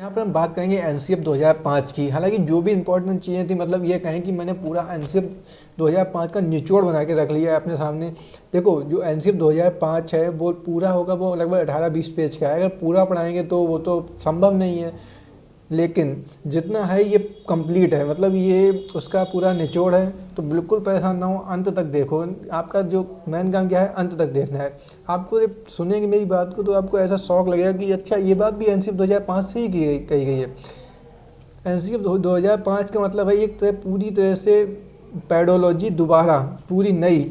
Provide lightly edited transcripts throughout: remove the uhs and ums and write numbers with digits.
यहाँ पर हम बात करेंगे एनसीएफ 2005 की। हालांकि जो भी इंपॉर्टेंट चीज़ें थी, मतलब ये कहें कि मैंने पूरा एनसीएफ 2005 का निचोड़ बना के रख लिया है अपने सामने। देखो, जो एनसीएफ 2005 है वो पूरा होगा, वो लगभग 18-20 पेज का है। अगर पूरा पढ़ाएंगे तो वो तो संभव नहीं है, लेकिन जितना है ये कंप्लीट है, मतलब ये उसका पूरा निचोड़ है। तो बिल्कुल परेशान ना हो, अंत तक देखो। आपका जो मेन काम क्या है, अंत तक देखना है। आपको जब सुनेंगे मेरी बात को तो आपको ऐसा शौक लगेगा कि अच्छा, ये बात भी एनसीएफ 2005 से ही कही गई है। एनसीएफ 2005 का मतलब है एक तरह पूरी तरह से पेडोलॉजी दोबारा पूरी नई।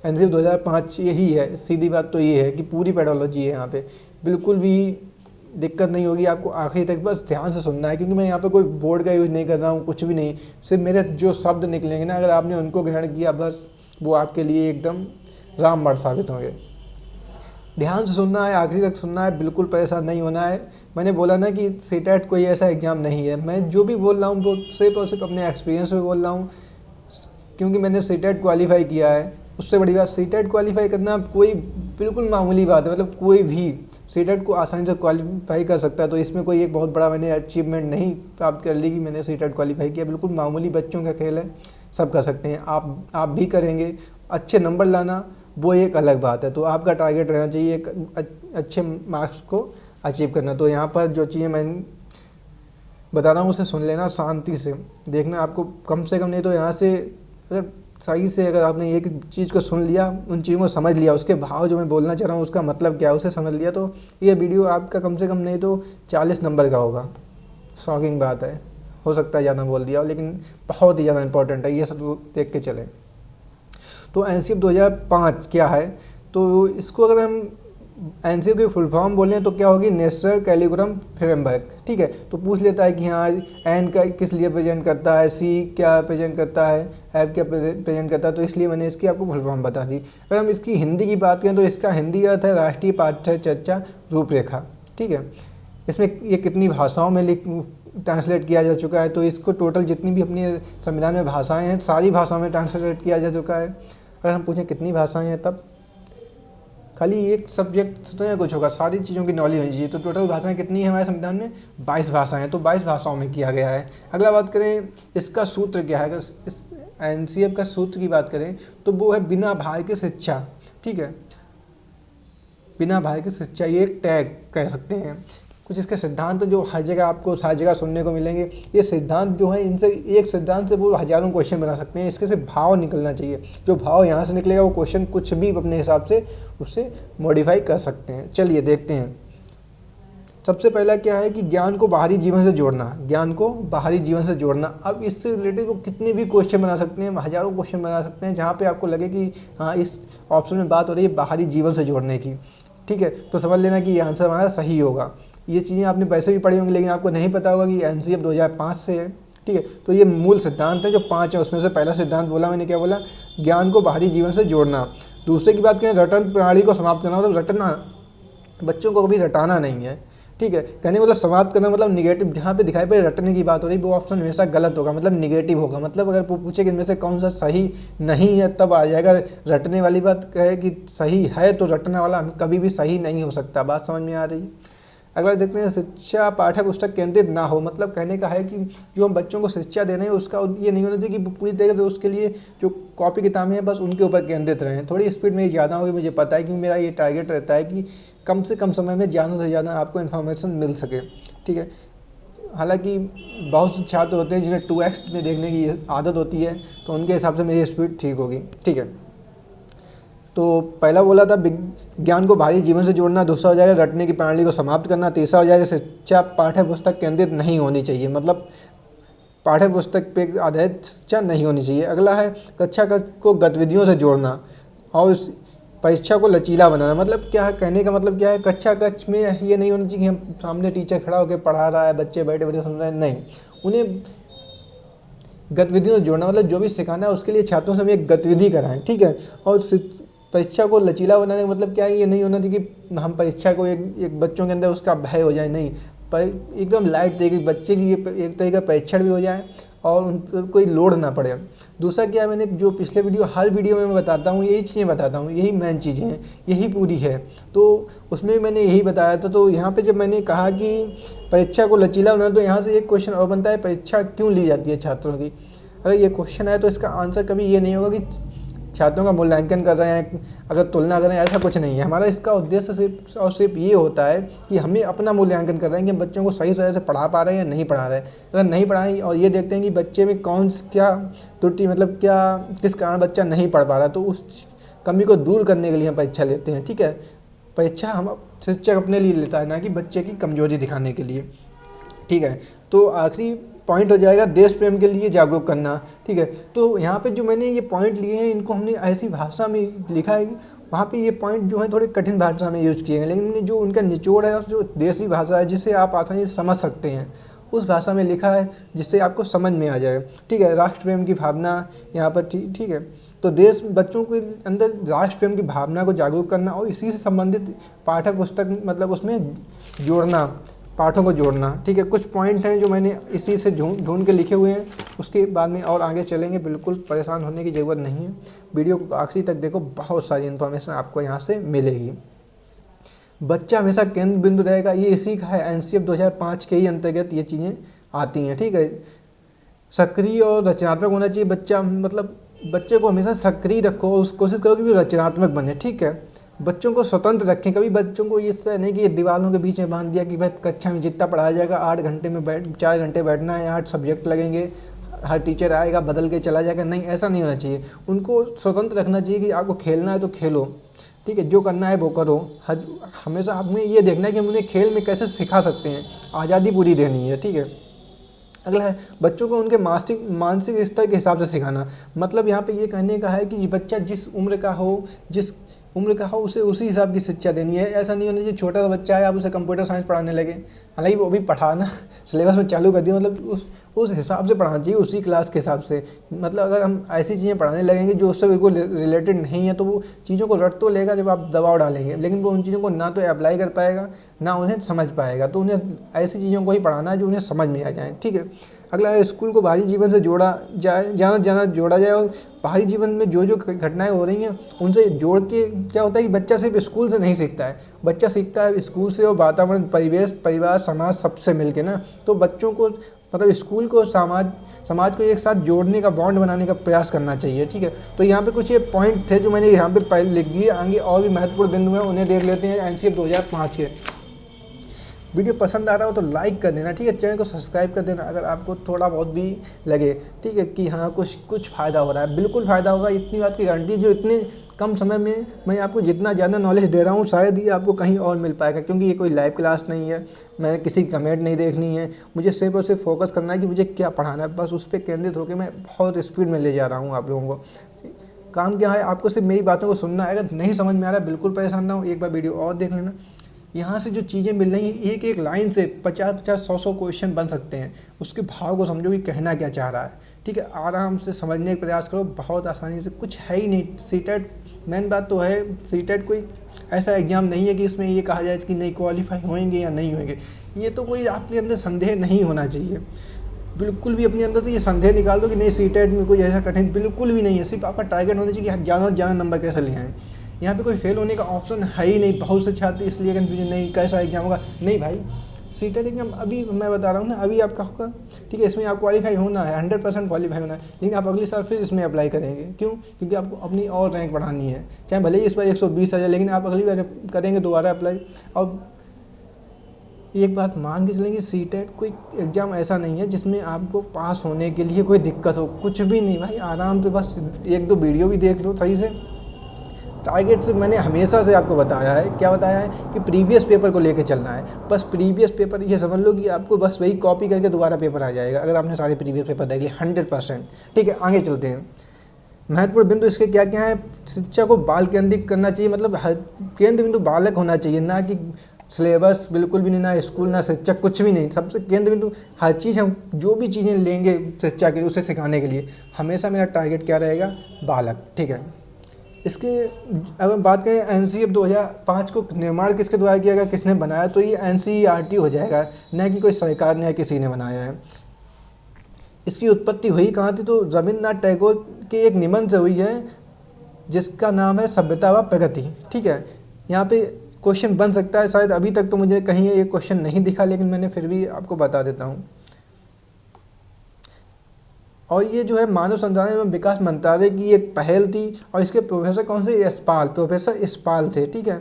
एनसीएफ 2005 यही है, सीधी बात तो ये है कि पूरी पेडोलॉजी है यहाँ पे। बिल्कुल भी दिक्कत नहीं होगी आपको, आखिरी तक बस ध्यान से सुनना है, क्योंकि मैं यहाँ पे कोई बोर्ड का यूज़ नहीं कर रहा हूँ, कुछ भी नहीं। सिर्फ मेरे जो शब्द निकलेंगे ना, अगर आपने उनको ग्रहण किया, बस वो आपके लिए एकदम रामबाण साबित होंगे। ध्यान से सुनना है, आखिरी तक सुनना है, बिल्कुल परेशान नहीं होना है। मैंने बोला ना कि सीटेट कोई ऐसा एग्ज़ाम नहीं है। मैं जो भी बोल रहा हूँ वो सिर्फ और सिर्फ अपने एक्सपीरियंस में बोल रहा हूँ, क्योंकि मैंने सीटेट क्वालिफाई किया है। उससे बड़ी बात, सीटेट क्वालिफाई करना कोई बिल्कुल मामूली बात है, मतलब कोई भी सीटेट को आसानी से क्वालिफाई कर सकता है। तो इसमें कोई एक बहुत बड़ा मैंने अचीवमेंट नहीं प्राप्त कर ली कि मैंने सीटेट क्वालिफाई किया। बिल्कुल मामूली बच्चों का खेल है, सब कर सकते हैं। आप भी करेंगे। अच्छे नंबर लाना वो एक अलग बात है। तो आपका टारगेट रहना चाहिए एक अच्छे मार्क्स को अचीव करना। तो यहाँ पर जो चीज़ें मैं बता रहा हूँ उसे सुन लेना, शांति से देखना। आपको कम से कम नहीं तो यहाँ से अगर सही से अगर आपने एक चीज़ को सुन लिया, उन चीज़ों को समझ लिया, उसके भाव जो मैं बोलना चाह रहा हूँ उसका मतलब क्या है उसे समझ लिया, तो ये वीडियो आपका कम से कम नहीं तो 40 नंबर का होगा। शॉकिंग बात है, हो सकता है ज़्यादा बोल दिया हो, लेकिन बहुत ही ज़्यादा इंपॉर्टेंट है, ये सब देख के चलें। तो एनसीएफ 2005 क्या है, तो इसको अगर हम एनसीएफ की फुल फॉर्म बोलें तो क्या होगी, नेशनल कैलिग्राम फ्रेमवर्क। ठीक है, तो पूछ लेता है कि हाँ एन का किस लिए प्रेजेंट करता है, सी क्या प्रेजेंट करता है, एफ क्या प्रेजेंट करता है। तो इसलिए मैंने इसकी आपको फुल फॉर्म बता दी। अगर हम इसकी हिंदी की बात करें तो इसका हिंदी अर्थ है राष्ट्रीय पाठ्य चर्चा रूपरेखा। ठीक है, इसमें ये कितनी भाषाओं में ट्रांसलेट किया जा चुका है, तो इसको टोटल जितनी भी अपनी संविधान में भाषाएं हैं सारी भाषाओं में ट्रांसलेट किया जा चुका है। अगर हम पूछें कितनी भाषाएं हैं, तब खाली एक सब्जेक्ट तो या कुछ होगा, सारी चीज़ों की नॉलेज होनी चाहिए। तो टोटल भाषाएं कितनी है हमारे संविधान में, 22 भाषाएं हैं। तो 22 भाषाओं में किया गया है। अगला बात करें इसका सूत्र क्या है, अगर इस एनसीएफ का सूत्र की बात करें तो वो है बिना भय की शिक्षा। ठीक है, बिना भय की शिक्षा, ये एक टैग कह सकते हैं। कुछ इसके सिद्धांत जो हर जगह आपको सारी जगह सुनने को मिलेंगे। ये सिद्धांत जो है, इनसे एक सिद्धांत से वो हज़ारों क्वेश्चन बना सकते हैं। इसके से भाव निकलना चाहिए, जो भाव यहाँ से निकलेगा वो क्वेश्चन कुछ भी अपने हिसाब से उससे मॉडिफाई कर सकते हैं। चलिए देखते हैं। सबसे पहला क्या है कि ज्ञान को बाहरी जीवन से जोड़ना, ज्ञान को बाहरी जीवन से जोड़ना। अब इससे रिलेटेड वो कितने भी क्वेश्चन बना सकते हैं, हज़ारों क्वेश्चन बना सकते हैं, जहाँ पे आपको लगे कि हाँ इस ऑप्शन में बात हो रही है बाहरी जीवन से जोड़ने की। ठीक है, तो समझ लेना कि ये आंसर हमारा सही होगा। ये चीज़ें आपने वैसे भी पढ़ी होंगी, लेकिन आपको नहीं पता होगा कि एनसीएफ 2005 से है। ठीक है, तो ये मूल सिद्धांत है जो 5 है, उसमें से पहला सिद्धांत बोला मैंने, क्या बोला, ज्ञान को बाहरी जीवन से जोड़ना। दूसरे की बात करें, रटन प्रणाली को समाप्त करना, मतलब रटना, बच्चों को कभी रटाना नहीं है। ठीक है, कहने मतलब समाप्त करना मतलब निगेटिव, जहाँ पे दिखाई पड़े रटने की बात हो रही वो ऑप्शन हमेशा गलत होगा, मतलब निगेटिव होगा। मतलब अगर वो पूछे कि इनमें से कौन सा सही नहीं है तब आ जाएगा। रटने वाली बात कहे कि सही है तो रटने वाला कभी भी सही नहीं हो सकता। बात समझ में आ रही है। अगला देखते हैं, शिक्षा पाठ्य पुस्तक केंद्रित ना हो। मतलब कहने का है कि जो हम बच्चों को शिक्षा दे रहे हैं उसका ये नहीं होना चाहिए कि पूरी तरीके से उसके लिए जो कॉपी किताबें हैं बस उनके ऊपर केंद्रित रहें। थोड़ी स्पीड मेरी ज़्यादा होगी, मुझे पता है, क्योंकि मेरा ये टारगेट रहता है कि कम से कम समय में ज़्यादा से ज़्यादा आपको इन्फॉर्मेशन मिल सके। ठीक है, हालांकि बहुत से छात्र होते हैं जिन्हें 2x में देखने की आदत होती है, तो उनके हिसाब से मेरी स्पीड ठीक होगी। ठीक है, तो पहला बोला था ज्ञान को बाहरी जीवन से जोड़ना, दूसरा हो जाएगा रटने की प्रणाली को समाप्त करना, तीसरा हो जाएगा शिक्षा पाठ्य पुस्तक केंद्रित नहीं होनी चाहिए, मतलब पाठ्य पुस्तक पे आधारित शिक्षा नहीं होनी चाहिए। अगला है कक्षा को गतिविधियों से जोड़ना और इस परीक्षा को लचीला बनाना। मतलब क्या है, कहने का मतलब क्या है, कक्षा कक्ष में ये नहीं होना चाहिए कि हम सामने टीचर खड़ा होकर पढ़ा रहा है, बच्चे बैठे बैठे समझ रहे हैं, नहीं। उन्हें गतिविधियों से जोड़ना, मतलब जो भी सिखाना है उसके लिए छात्रों से हम एक गतिविधि कराएं। ठीक है, और परीक्षा को लचीला बनाने का मतलब क्या है, ये नहीं होना चाहिए कि हम परीक्षा को एक बच्चों के अंदर उसका भय हो जाए, नहीं। पर एकदम लाइट तरीके बच्चे की एक तरीके का परीक्षण भी हो जाए और उन पर कोई लोड ना पड़े। दूसरा क्या है, मैंने जो पिछले हर वीडियो में मैं बताता हूँ यही चीज़ें बताता हूँ, यही मेन चीज़ें हैं, यही पूरी है। तो उसमें भी मैंने यही बताया था। तो यहाँ पे जब मैंने कहा कि परीक्षा को लचीला बनाना, तो यहाँ से एक क्वेश्चन और बनता है, परीक्षा क्यों ली जाती है छात्रों की। अगर ये क्वेश्चन है तो इसका आंसर कभी ये नहीं होगा कि छात्रों का मूल्यांकन कर रहे हैं, अगर तुलना करें, ऐसा कुछ नहीं है। हमारा इसका उद्देश्य सिर्फ और सिर्फ ये होता है कि हमें अपना मूल्यांकन कर रहे हैं कि हम बच्चों को सही तरह से पढ़ा पा रहे हैं या नहीं पढ़ा रहे हैं। अगर नहीं पढ़ाएं और ये देखते हैं कि बच्चे में क्या त्रुटि, मतलब क्या किस कारण बच्चा नहीं पढ़ पा रहा, तो उस कमी को दूर करने के लिए हम परीक्षा लेते हैं। ठीक है, परीक्षा हम शिक्षक अपने लिए लेता है, ना कि बच्चे की कमजोरी दिखाने के लिए। ठीक है, तो आखिरी पॉइंट हो जाएगा देश प्रेम के लिए जागरूक करना। ठीक है, तो यहाँ पे जो मैंने ये पॉइंट लिए हैं इनको हमने ऐसी भाषा में लिखा है, वहाँ पे ये पॉइंट जो है थोड़ी कठिन भाषा में यूज़ किए हैं, लेकिन जो उनका निचोड़ है, जो देसी भाषा है जिसे आप आसानी से समझ सकते हैं, उस भाषा में लिखा है जिससे आपको समझ में आ जाए। ठीक है, राष्ट्र प्रेम की भावना यहाँ पर ठीक है, तो देश बच्चों के अंदर राष्ट्र प्रेम की भावना को जागरूक करना और इसी से संबंधित पाठ्य पुस्तक, मतलब उसमें जोड़ना, पाठों को जोड़ना। ठीक है, कुछ पॉइंट हैं जो मैंने इसी से ढूंढ के लिखे हुए हैं, उसके बाद में और आगे चलेंगे। बिल्कुल परेशान होने की ज़रूरत नहीं है, वीडियो को आखिरी तक देखो, बहुत सारी इन्फॉर्मेशन आपको यहाँ से मिलेगी। बच्चा हमेशा केंद्र बिंदु रहेगा, ये इसी का है, एनसीएफ 2005 के ही अंतर्गत ये चीज़ें आती हैं। ठीक है, सक्रिय और रचनात्मक होना चाहिए बच्चा, मतलब बच्चे को हमेशा सक्रिय रखो, उस कोशिश करो कि वो रचनात्मक बने। ठीक है, बच्चों को स्वतंत्र रखें, कभी बच्चों को इस तरह नहीं कि ये दीवारों के बीच में बांध दिया कि भाई कक्षा में जितना पढ़ाया जाएगा 8 घंटे में 4 घंटे बैठना है, 8 सब्जेक्ट लगेंगे, हर टीचर आएगा बदल के चला जाएगा। नहीं, ऐसा नहीं होना चाहिए। उनको स्वतंत्र रखना चाहिए कि आपको खेलना है तो खेलो, ठीक है, जो करना है वो करो। हमेशा हमें ये देखना है कि हम उन्हें खेल में कैसे सिखा सकते हैं, आज़ादी पूरी देनी है। ठीक है, अगला है बच्चों को उनके मानसिक स्तर के हिसाब से सिखाना। मतलब यहाँ पे ये कहने का है कि बच्चा जिस उम्र का हो उसे उसी हिसाब की शिक्षा देनी है। ऐसा नहीं होना चाहिए छोटा सा बच्चा है आप उसे कंप्यूटर साइंस पढ़ाने लगे, हालांकि वो भी पढ़ाना सिलेबस में चालू कर दिया, मतलब उस हिसाब से पढ़ाना चाहिए, उसी क्लास के हिसाब से। मतलब अगर हम ऐसी चीज़ें पढ़ाने लगेंगे जो उससे बिल्कुल रिलेटेड नहीं है, तो वो चीज़ों को रट तो लेगा जब आप दबाव डालेंगे, लेकिन वो उन चीज़ों को ना तो अप्लाई कर पाएगा ना उन्हें समझ पाएगा। तो उन्हें ऐसी चीज़ों को ही पढ़ाना है जो उन्हें समझ में आ जाए। ठीक है, अगला है स्कूल को बाहरी जीवन से जोड़ा जाए और बाहरी जीवन में जो घटनाएं हो रही हैं उनसे जोड़ के क्या होता है कि बच्चा सिर्फ स्कूल से नहीं सीखता है, बच्चा सीखता है स्कूल से और वातावरण, परिवेश, परिवार, समाज सबसे मिलके ना। तो बच्चों को मतलब स्कूल को समाज को एक साथ जोड़ने का, बॉन्ड बनाने का प्रयास करना चाहिए। ठीक है, तो यहाँ पे कुछ ये पॉइंट थे जो मैंने यहाँ पे पहले लिख दिए। आगे और भी महत्वपूर्ण बिंदु हैं, उन्हें देख लेते हैं। एनसीएफ 2005 के वीडियो पसंद आ रहा हो तो लाइक कर देना। ठीक है, चैनल को सब्सक्राइब कर देना अगर आपको थोड़ा बहुत भी लगे। ठीक है, कि हाँ कुछ फ़ायदा हो रहा है, बिल्कुल फ़ायदा होगा, इतनी बात की गारंटी। जो इतने कम समय में मैं आपको जितना ज़्यादा नॉलेज दे रहा हूँ शायद ही आपको कहीं और मिल पाएगा, क्योंकि ये कोई लाइव क्लास नहीं है, मैं किसी कमेंट नहीं देखनी है, मुझे सिर्फ और सिर्फ फोकस करना है कि मुझे क्या पढ़ाना है, बस उस पर केंद्रित होकर मैं बहुत स्पीड में ले जा रहा हूँ आप लोगों को। काम क्या है, आपको सिर्फ मेरी बातों को सुनना है। अगर नहीं समझ में आ रहा है बिल्कुल परेशान ना हो, एक बार वीडियो और देख लेना। यहाँ से जो चीज़ें मिल रही हैं एक एक लाइन से 50-50, 100-100 क्वेश्चन बन सकते हैं। उसके भाव को समझो कि कहना क्या चाह रहा है। ठीक है, आराम से समझने का प्रयास करो, बहुत आसानी से। कुछ है ही नहीं। सीटेट मेन बात तो है, सीटेट कोई ऐसा एग्ज़ाम नहीं है कि इसमें ये कहा जाए कि नहीं क्वालिफाई होंगे या नहीं होंगे। ये तो कोई आपके अंदर संदेह नहीं होना चाहिए, बिल्कुल भी अपने अंदर से ये संदेह निकाल दो कि नहीं सीटेट में कोई ऐसा कठिन बिल्कुल भी नहीं है। सिर्फ आपका टारगेट होना चाहिए कि ज़्यादा नंबर कैसे ले आएँ। यहाँ पे कोई फेल होने का ऑप्शन है ही नहीं। बहुत से छात्र इसलिए कन्फ्यूजन, नहीं कैसा एग्जाम होगा। नहीं भाई, सीटेट एग्जाम अभी मैं बता रहा हूँ ना, अभी आपका होगा। ठीक है, इसमें आप क्वालिफाई होना है, 100% क्वालिफाई होना है, लेकिन आप अगले साल फिर इसमें अप्लाई करेंगे। क्यों? क्योंकि आपको अपनी और रैंक बढ़ानी है। चाहे भले ही इस बार 120 आ जाए, लेकिन आप अगली बार करेंगे दोबारा अप्लाई। और एक बात मान के चलेंगे, सीटेट कोई एग्ज़ाम ऐसा नहीं है जिसमें आपको पास होने के लिए कोई दिक्कत हो, कुछ भी नहीं भाई। आराम से बस 1-2 वीडियो भी देख लो सही से। टारगेट से मैंने हमेशा से आपको बताया है, क्या बताया है कि प्रीवियस पेपर को लेके चलना है। बस प्रीवियस पेपर ये समझ लो कि आपको बस वही कॉपी करके दोबारा पेपर आ जाएगा, अगर आपने सारे प्रीवियस पेपर देख लिए 100%। ठीक है, आगे चलते हैं। महत्वपूर्ण बिंदु इसके क्या क्या है। शिक्षा को बाल केंद्रित करना चाहिए, मतलब केंद्र बिंदु बालक होना चाहिए, ना कि सिलेबस बिल्कुल भी नहीं, ना स्कूल ना शिक्षक, कुछ भी नहीं। सबसे केंद्र बिंदु हर चीज़, हम जो भी चीज़ें लेंगे शिक्षा के लिए, उसे सिखाने के लिए हमेशा मेरा टारगेट क्या रहेगा, बालक। ठीक है, इसके अगर बात करें एनसीएफ 2005 को निर्माण किसके द्वारा किया गया, किसने बनाया, तो ये एनसीईआरटी हो जाएगा, न कि कोई सरकार ने या किसी ने बनाया है। इसकी उत्पत्ति हुई कहाँ थी, तो रविन्द्रनाथ टैगोर के एक निबंध से हुई है जिसका नाम है सभ्यता व प्रगति। ठीक है, यहाँ पे क्वेश्चन बन सकता है शायद, अभी तक तो मुझे कहीं ये क्वेश्चन नहीं दिखा, लेकिन मैंने फिर भी आपको बता देता हूँ। और ये जो है मानव संसाधन एवं विकास मंत्रालय की एक पहल थी, और इसके प्रोफेसर कौन से, यशपाल, प्रोफेसर यशपाल थे। ठीक है,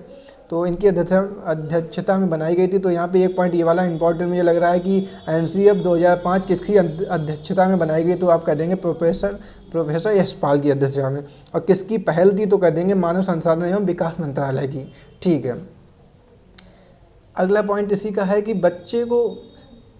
तो इनकी अध्यक्षता में बनाई गई थी। तो यहाँ पे एक पॉइंट ये वाला इंपॉर्टेंट मुझे लग रहा है कि एनसीएफ 2005 किसकी अध्यक्षता में बनाई गई, तो आप कह देंगे प्रोफेसर यशपाल की अध्यक्षता में। और किसकी पहल थी, तो कह देंगे मानव संसाधन एवं विकास मंत्रालय की। ठीक है, अगला पॉइंट इसी का है कि बच्चे को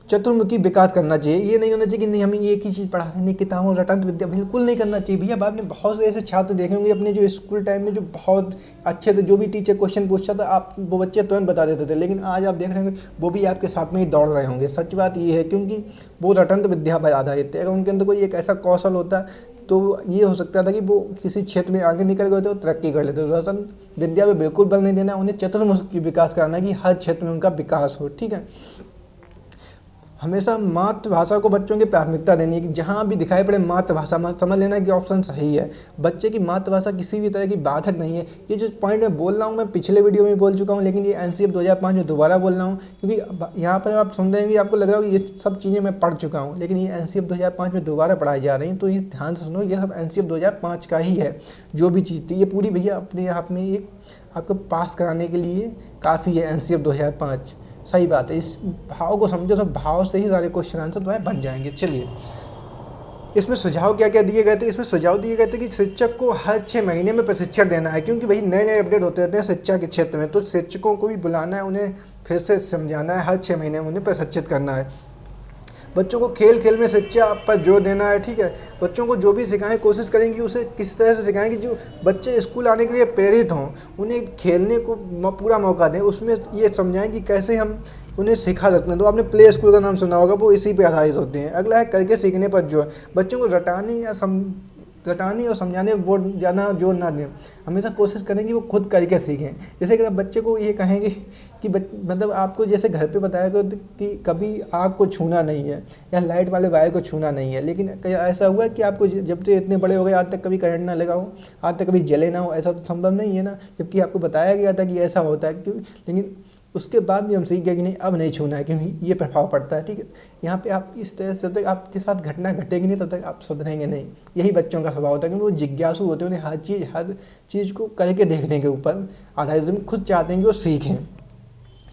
चतुर्मुखी विकास करना चाहिए। ये नहीं होना चाहिए कि नहीं हमें एक ही चीज़ पढ़ा है, किताबों रटंत विद्या, बिल्कुल नहीं करना चाहिए भैया। बाद में बहुत से ऐसे छात्र देखे होंगे अपने जो स्कूल टाइम में जो बहुत अच्छे थे, जो भी टीचर क्वेश्चन पूछता था आप वो बच्चे तुरंत बता देते थे, लेकिन आज आप देख रहे होंगे वो भी आपके साथ में ही दौड़ रहे होंगे। सच बात ये है, क्योंकि वो रटंत विद्या पर आधारित थे। अगर उनके अंदर कोई एक ऐसा कौशल होता तो ये हो सकता था कि वो किसी क्षेत्र में आगे निकल गए थे और तरक्की कर लेते। रटंत विद्या पर बिल्कुल बल नहीं देना, उन्हें चतुर्मुखी विकास कराना कि हर क्षेत्र में उनका विकास हो। ठीक है, हमेशा मातृभाषा को बच्चों की प्राथमिकता देनी है कि जहाँ भी दिखाई पड़े मातृभाषा, समझ लेना कि ऑप्शन सही है। बच्चे की मातृभाषा किसी भी तरह की बाधक नहीं है। ये जो पॉइंट मैं बोल रहा हूँ मैं पिछले वीडियो में बोल चुका हूँ, लेकिन ये एनसीएफ 2005 में दोबारा बोल रहा हूँ, क्योंकि यहाँ पर आप सुन रहे हैं कि आपको लग रहा है कि ये सब चीज़ें मैं पढ़ चुका हूँ, लेकिन ये एनसीएफ 2005 में दोबारा पढ़ाई जा रही हैं। तो ये ध्यान से सुनो, ये सब एनसीएफ 2005 का ही है। जो भी चीज़ थी ये पूरी भैया अपने आप में एक आपको पास कराने के लिए काफ़ी है एनसीएफ 2005। सही बात है, इस भाव को समझो तो भाव से ही सारे क्वेश्चन आंसर तुम्हारे बन जाएंगे। चलिए, इसमें सुझाव क्या क्या दिए गए थे, इसमें सुझाव दिए गए थे कि शिक्षक को हर 6 महीने में प्रशिक्षण देना है, क्योंकि भाई नए नए अपडेट होते रहते हैं शिक्षा के क्षेत्र में। तो शिक्षकों को भी बुलाना है, उन्हें फिर से समझाना है, हर 6 महीने में उन्हें प्रशिक्षित करना है। बच्चों को खेल खेल में शिक्षा पर जोर देना है। ठीक है, बच्चों को जो भी सिखाएं कोशिश करें कि उसे किस तरह से सिखाएं कि जो बच्चे स्कूल आने के लिए प्रेरित हों, उन्हें खेलने को पूरा मौका दें। उसमें ये समझाएं कि कैसे हम उन्हें सिखा सकते हैं। तो आपने प्ले स्कूल का नाम सुना होगा, वो इसी पे आधारित होते हैं। अगला है करके सीखने पर जोर, बच्चों को रटाने और समझाने पर ज़्यादा जोर ना दें, हमेशा कोशिश करें कि वो खुद करके सीखें। जैसे कि आप बच्चे को ये कहेंगे कि मतलब आपको जैसे घर पे बताया गया कि कभी आग को छूना नहीं है या लाइट वाले वायर को छूना नहीं है, लेकिन ऐसा हुआ कि आपको जब से इतने बड़े हो गए आज तक कभी करंट ना लगा हो, आज तक कभी जले ना हो, ऐसा तो संभव नहीं है ना, जबकि आपको बताया गया था कि ऐसा होता है। क्यों, लेकिन उसके बाद भी हम सीख गए कि नहीं अब नहीं छूना है, क्योंकि ये प्रभाव पड़ता है। ठीक है, यहाँ पे आप इस तरह से जब तक आपके साथ घटना घटेगी नहीं तब तक आप सुधरेंगे नहीं। यही बच्चों का स्वभाव होता है, क्योंकि वो जिज्ञासु होते हैं, उन्हें हर चीज़ को करके देखने के ऊपर आधारित, खुद चाहते हैं कि वो सीखें।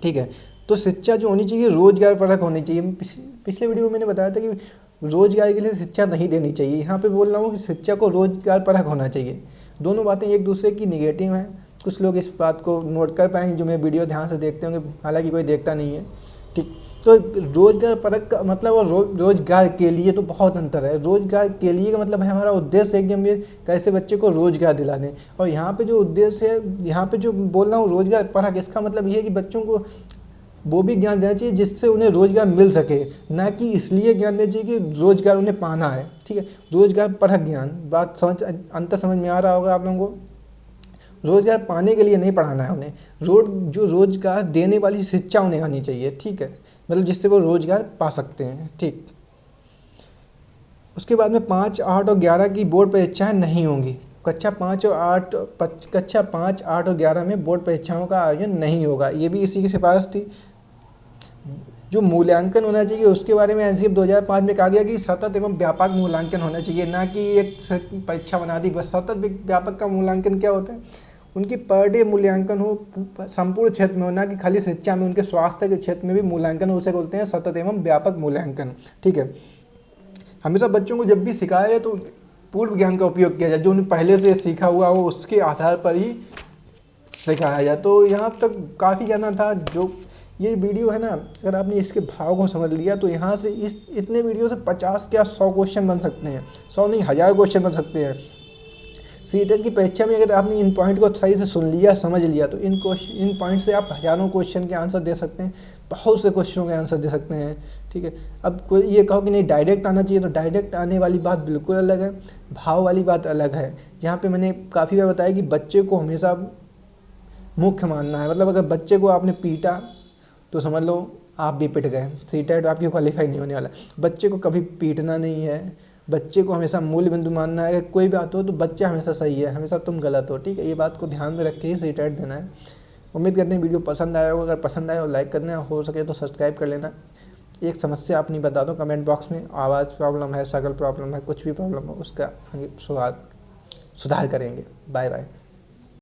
ठीक है, तो शिक्षा जो होनी चाहिए रोजगार परक होनी चाहिए। पिछले वीडियो में मैंने बताया था कि रोजगार के लिए शिक्षा नहीं देनी चाहिए। यहाँ पे बोल रहा हूँ कि शिक्षा को रोजगार परक होना चाहिए। दोनों बातें एक दूसरे की निगेटिव हैं। कुछ लोग इस बात को नोट कर पाएंगे जो मेरे वीडियो ध्यान से देखते होंगे, हालांकि कोई देखता नहीं है। ठीक, तो रोजगार परक का मतलब और रोजगार के लिए तो बहुत अंतर है। रोजगार के लिए का मतलब है हमारा उद्देश्य है कि हम ये कैसे बच्चे को रोजगार दिलाने, और यहाँ पे जो उद्देश्य है, यहाँ पे जो बोल रहा हूँ रोजगार परक, इसका मतलब ये है कि बच्चों को वो भी ज्ञान देना चाहिए जिससे उन्हें रोजगार मिल सके, ना कि इसलिए ज्ञान देना चाहिए कि रोजगार उन्हें पाना है। ठीक है, रोजगार परक ज्ञान, बात अंतर समझ में आ रहा होगा आप लोगों को। रोजगार पाने के लिए नहीं पढ़ाना है उन्हें, जो रोजगार देने वाली शिक्षा उन्हें आनी चाहिए। ठीक है, मतलब जिससे वो रोजगार पा सकते हैं। ठीक, उसके बाद में 5, 8 और 11 की बोर्ड परीक्षाएं नहीं होंगी। कक्षा 5 और 8 और 11 में बोर्ड परीक्षाओं का आयोजन नहीं होगा। ये भी इसी की सिफारिश थी। जो मूल्यांकन होना चाहिए उसके बारे में एनसीएफ 2005 में कहा गया कि सतत एवं व्यापक मूल्यांकन होना चाहिए, ना कि एक परीक्षा बना दी बस। सतत व्यापक का मूल्यांकन क्या होता है, उनकी पर डे मूल्यांकन हो, संपूर्ण क्षेत्र में हो, ना कि खाली शिक्षा में, उनके स्वास्थ्य के क्षेत्र में भी मूल्यांकन उसे बोलते हैं सतत एवं व्यापक मूल्यांकन। ठीक है, हमेशा बच्चों को जब भी सिखाया जाए तो पूर्व ज्ञान का उपयोग किया जाए, जो उन्हें पहले से सीखा हुआ हो उसके आधार पर ही सिखाया जाए। तो यहाँ तक काफ़ी ज़्यादा था जो ये वीडियो है ना। अगर आपने इसके भाव को समझ लिया तो यहाँ से इतने वीडियो से 50 या 100 क्वेश्चन बन सकते हैं, 100 नहीं 1000 क्वेश्चन बन सकते हैं। सीटेट की परीक्षा में अगर आपने इन पॉइंट को सही से सुन लिया, समझ लिया, तो इन पॉइंट से आप हज़ारों क्वेश्चन के आंसर दे सकते हैं, बहुत से क्वेश्चनों के आंसर दे सकते हैं। ठीक है, अब कोई ये कहो कि नहीं डायरेक्ट आना चाहिए, तो डायरेक्ट आने वाली बात बिल्कुल अलग है, भाव वाली बात अलग है। यहाँ पे मैंने काफ़ी बार बताया कि बच्चे को हमेशा मुख्य मानना है। मतलब अगर बच्चे को आपने पीटा तो समझ लो आप भी पिट गए, सीटेट आपकी क्वालिफाई नहीं होने वाला। बच्चे को कभी पीटना नहीं है, बच्चे को हमेशा मूल बिंदु मानना है। अगर कोई बात हो तो बच्चा हमेशा सही है, हमेशा तुम गलत हो, ठीक है। ये बात को ध्यान में रख के ही सीटेट देना है। उम्मीद करते हैं वीडियो पसंद आया होगा। अगर पसंद आया हो लाइक करना, हो सके तो सब्सक्राइब कर लेना। एक समस्या अपनी बता दो कमेंट बॉक्स में, आवाज़ प्रॉब्लम है, शक्ल प्रॉब्लम है, कुछ भी प्रॉब्लम हो उसका सुधार करेंगे। Bye bye.